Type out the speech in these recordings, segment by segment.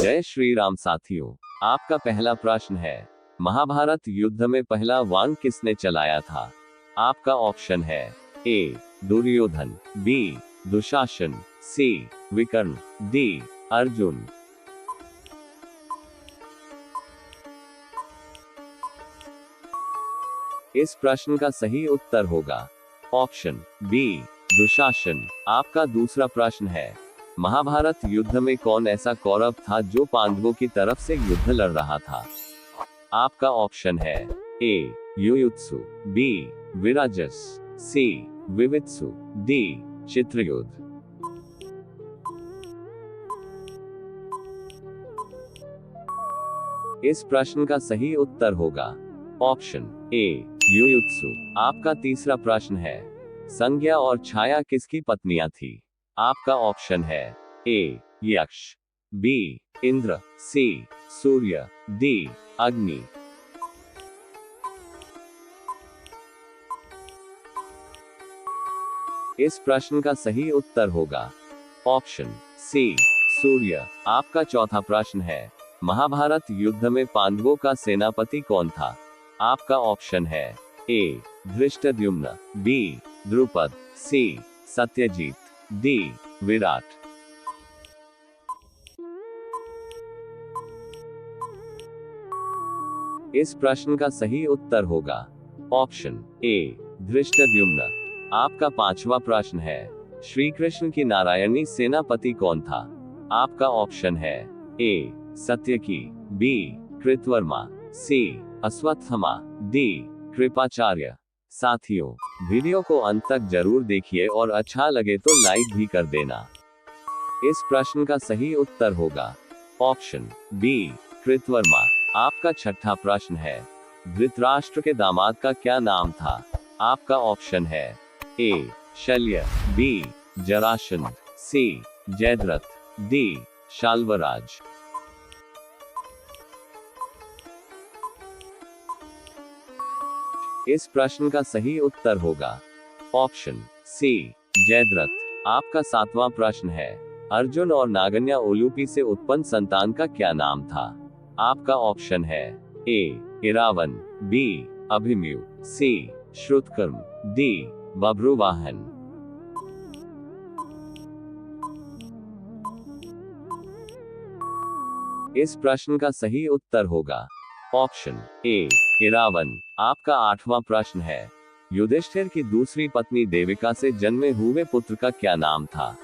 जय श्री राम साथियों, आपका पहला प्रश्न है, महाभारत युद्ध में पहला बाण किसने चलाया था? आपका ऑप्शन है ए दुर्योधन, बी दुशासन, सी विकर्ण, डी अर्जुन। इस प्रश्न का सही उत्तर होगा ऑप्शन बी दुशासन। आपका दूसरा प्रश्न है, महाभारत युद्ध में कौन ऐसा कौरव था जो पांडवों की तरफ से युद्ध लड़ रहा था? आपका ऑप्शन है ए युयुत्सु, बी विराजस, सी विवित्सु, डी चित्रयुद्ध। इस प्रश्न का सही उत्तर होगा ऑप्शन ए युयुत्सु। आपका तीसरा प्रश्न है, संज्ञा और छाया किसकी पत्नियां थी? आपका ऑप्शन है ए यक्ष, बी इंद्र, सी सूर्य, डी अग्नि। इस प्रश्न का सही उत्तर होगा ऑप्शन सी सूर्य। आपका चौथा प्रश्न है, महाभारत युद्ध में पांडवों का सेनापति कौन था? आपका ऑप्शन है ए धृष्टद्युम्न, बी द्रुपद, सी सत्यजीत, डी विराट। इस प्रश्न का सही उत्तर होगा ऑप्शन ए धृष्टद्युम्न। आपका पांचवा प्रश्न है, श्री कृष्ण की नारायणी सेनापति कौन था? आपका ऑप्शन है ए सत्यकी, बी कृतवर्मा, सी अश्वत्थामा, डी कृपाचार्य। साथियों, वीडियो को अंत तक जरूर देखिए और अच्छा लगे तो लाइक भी कर देना। इस प्रश्न का सही उत्तर होगा ऑप्शन बी कृतवर्मा। आपका छठा प्रश्न है, धृतराष्ट्र के दामाद का क्या नाम था? आपका ऑप्शन है ए शल्य, बी जरासंध, सी जयद्रथ, डी शाल्वराज। इस प्रश्न का सही उत्तर होगा ऑप्शन सी जयद्रथ। आपका सातवां प्रश्न है, अर्जुन और नागन्या उलूपी से उत्पन्न संतान का क्या नाम था? आपका ऑप्शन है ए इरावन, बी अभिमन्यु, सी श्रुतकर्म, डी बभ्रुवाहन। इस प्रश्न का सही उत्तर होगा ऑप्शन ए इरावन। आपका आठवां प्रश्न है, युधिष्ठिर की दूसरी पत्नी देविका से जन्मे हुए पुत्र का क्या नाम था?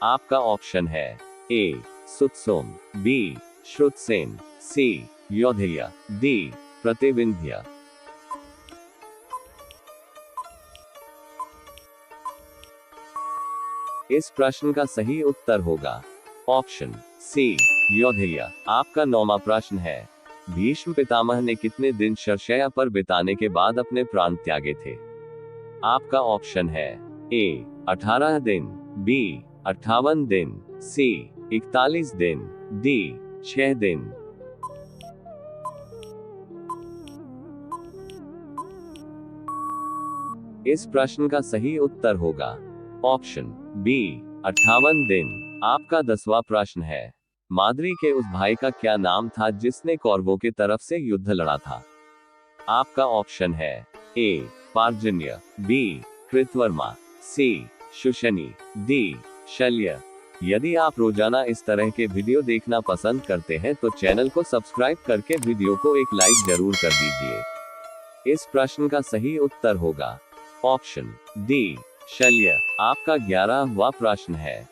आपका ऑप्शन है ए सुतसोम, बी श्रुतसेन, सी योधेय, डी प्रतिविंध्य। इस प्रश्न का सही उत्तर होगा ऑप्शन सी योधेय। आपका नौवां प्रश्न है, भीष्म पितामह ने कितने दिन शरशय्या पर बिताने के बाद अपने प्राण त्यागे थे? आपका ऑप्शन है ए 18 दिन, बी 58 दिन, सी 41 दिन, डी 6 दिन। इस प्रश्न का सही उत्तर होगा ऑप्शन बी 58 दिन। आपका 10वां प्रश्न है, माद्री के उस भाई का क्या नाम था जिसने कौरवों के तरफ से युद्ध लड़ा था? आपका ऑप्शन है ए पार्जन्य, बी कृतवर्मा, सी शुशनी, डी शल्य। यदि आप रोजाना इस तरह के वीडियो देखना पसंद करते हैं तो चैनल को सब्सक्राइब करके वीडियो को एक लाइक जरूर कर दीजिए। इस प्रश्न का सही उत्तर होगा ऑप्शन डी शल्य। आपका 11वां प्रश्न है,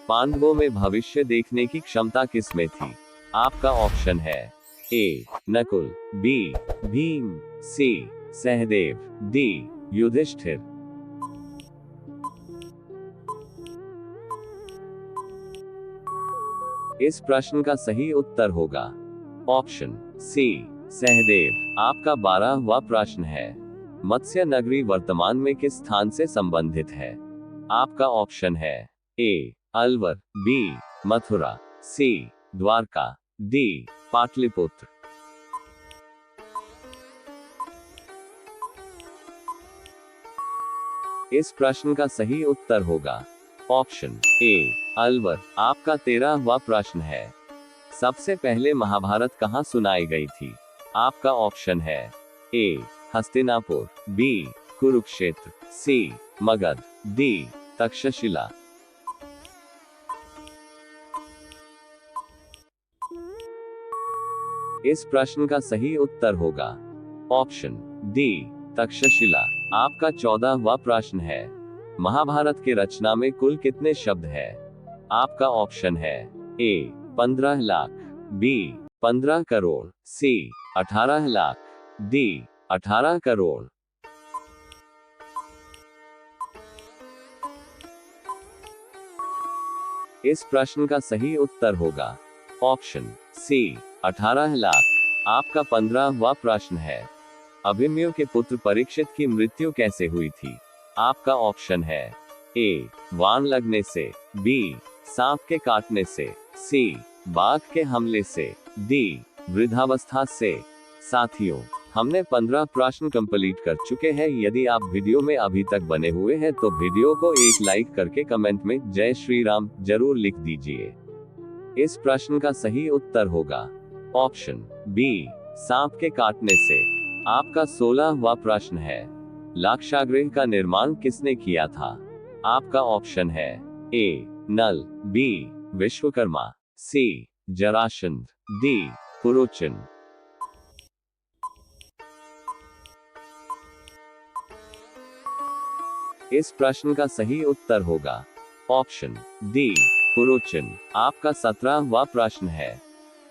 पांडवों में भविष्य देखने की क्षमता किसमें थी? आपका ऑप्शन है ए नकुल, बी भीम, सी सहदेव, डी युधिष्ठिर। इस प्रश्न का सही उत्तर होगा ऑप्शन सी सहदेव। आपका 12वां प्रश्न है, मत्स्य नगरी वर्तमान में किस स्थान से संबंधित है? आपका ऑप्शन है ए अलवर, बी मथुरा, सी द्वारका, डी पाटलिपुत्र। इस प्रश्न का सही उत्तर होगा ऑप्शन ए अलवर। आपका 13वां प्रश्न है, सबसे पहले महाभारत कहाँ सुनाई गई थी? आपका ऑप्शन है ए हस्तिनापुर, बी कुरुक्षेत्र, सी मगध, डी तक्षशिला। इस प्रश्न का सही उत्तर होगा ऑप्शन डी तक्षशिला। आपका 14वां प्रश्न है, महाभारत के रचना में कुल कितने शब्द है? आपका ऑप्शन है ए 15 लाख, बी 15 करोड़, सी 18 लाख, डी 18 करोड़। इस प्रश्न का सही उत्तर होगा ऑप्शन सी 18 लाख। आपका 15वां प्रश्न है, अभिमन्यु के पुत्र परीक्षित की मृत्यु कैसे हुई थी? आपका ऑप्शन है ए वान लगने से, बी सांप के काटने से, सी बाघ के हमले से, डी वृद्धावस्था से। साथियों, हमने 15 प्रश्न कंप्लीट कर चुके हैं। यदि आप वीडियो में अभी तक बने हुए हैं तो वीडियो को एक लाइक करके कमेंट में जय श्री राम जरूर लिख दीजिए। इस प्रश्न का सही उत्तर होगा ऑप्शन बी सांप के काटने से। आपका 16वां प्रश्न है, लाक्षागृह का निर्माण किसने किया था? आपका ऑप्शन है ए नल, बी विश्वकर्मा, सी जरासंध, डी पुरोचन। इस प्रश्न का सही उत्तर होगा ऑप्शन डी पुरोचन। आपका 17वां प्रश्न है,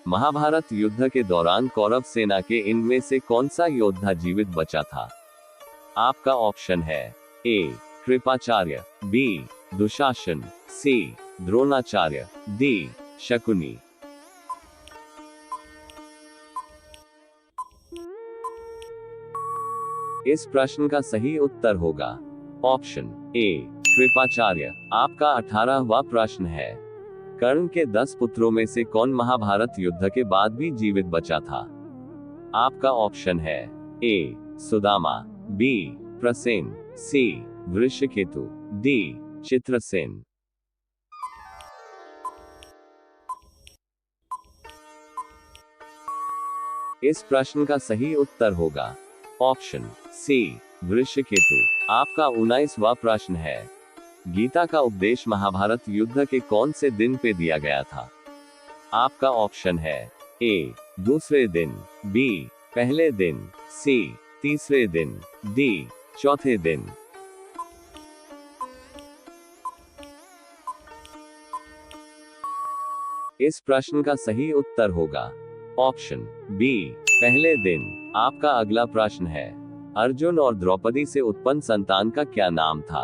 महाभारत युद्ध के दौरान कौरव सेना के इनमें से कौन सा योद्धा जीवित बचा था? आपका ऑप्शन है ए कृपाचार्य, बी दुशासन, सी द्रोणाचार्य, डी शकुनी। इस प्रश्न का सही उत्तर होगा ऑप्शन ए कृपाचार्य। आपका 18वां प्रश्न है, कर्ण के 10 पुत्रों में से कौन महाभारत युद्ध के बाद भी जीवित बचा था? आपका ऑप्शन है ए सुदामा, बी प्रसेन, सी वृषकेतु, डी चित्रसेन। इस प्रश्न का सही उत्तर होगा ऑप्शन सी वृषकेतु। आपका 19वां प्रश्न है, गीता का उपदेश महाभारत युद्ध के कौन से दिन पे दिया गया था? आपका ऑप्शन है ए दूसरे दिन, बी पहले दिन, सी तीसरे दिन, डी चौथे दिन। इस प्रश्न का सही उत्तर होगा ऑप्शन बी पहले दिन। आपका अगला प्रश्न है, अर्जुन और द्रौपदी से उत्पन्न संतान का क्या नाम था?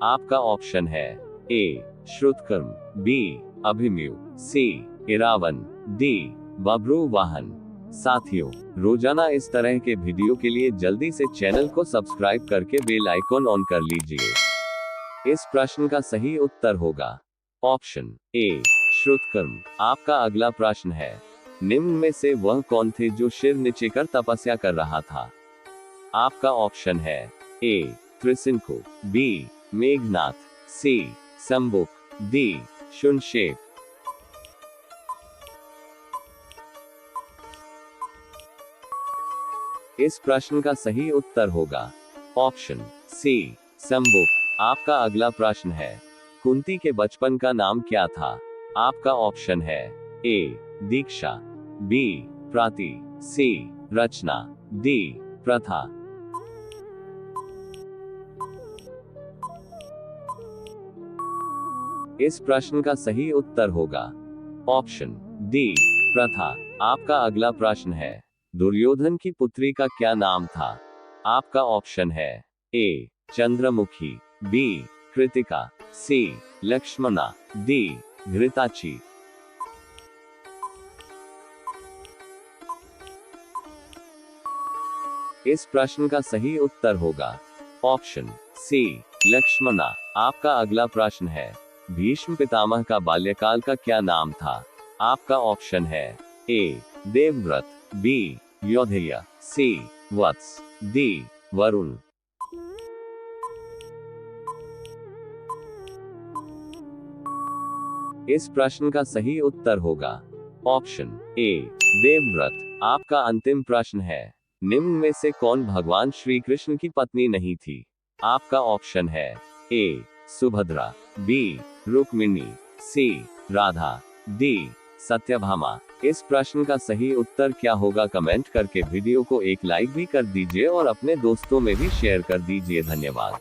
आपका ऑप्शन है ए श्रुतकर्म, बी अभिमन्यु, सी इरावन, डी बब्रुवाहन। साथियों, रोजाना इस तरह के वीडियो के लिए जल्दी से चैनल को सब्सक्राइब करके बेल आइकॉन ऑन कर लीजिए। इस प्रश्न का सही उत्तर होगा ऑप्शन ए श्रुतकर्म। आपका अगला प्रश्न है, निम्न में से वह कौन थे जो सिर नीचे कर तपस्या कर रहा था? आपका ऑप्शन है ए त्रिशंकु, बी मेघनाथ, सी संबुक, डी शुनशेप। इस प्रश्न का सही उत्तर होगा ऑप्शन सी संबुक। आपका अगला प्रश्न है, कुंती के बचपन का नाम क्या था? आपका ऑप्शन है ए दीक्षा, बी प्राति, सी रचना, डी प्रथा। इस प्रश्न का सही उत्तर होगा ऑप्शन डी प्रथा। आपका अगला प्रश्न है, दुर्योधन की पुत्री का क्या नाम था? आपका ऑप्शन है ए चंद्रमुखी, बी कृतिका, सी लक्ष्मणा, डी घृताची। इस प्रश्न का सही उत्तर होगा ऑप्शन सी लक्ष्मणा। आपका अगला प्रश्न है, भीष्म पितामह का बाल्यकाल का क्या नाम था? आपका ऑप्शन है ए देवव्रत, बी योधेय, सी वत्स, डी वरुण। इस प्रश्न का सही उत्तर होगा ऑप्शन ए देवव्रत। आपका अंतिम प्रश्न है, निम्न में से कौन भगवान श्री कृष्ण की पत्नी नहीं थी? आपका ऑप्शन है ए सुभद्रा, बी रुक्मिणी, सी राधा, डी सत्यभामा। इस प्रश्न का सही उत्तर क्या होगा, कमेंट करके वीडियो को एक लाइक भी कर दीजिए और अपने दोस्तों में भी शेयर कर दीजिए। धन्यवाद।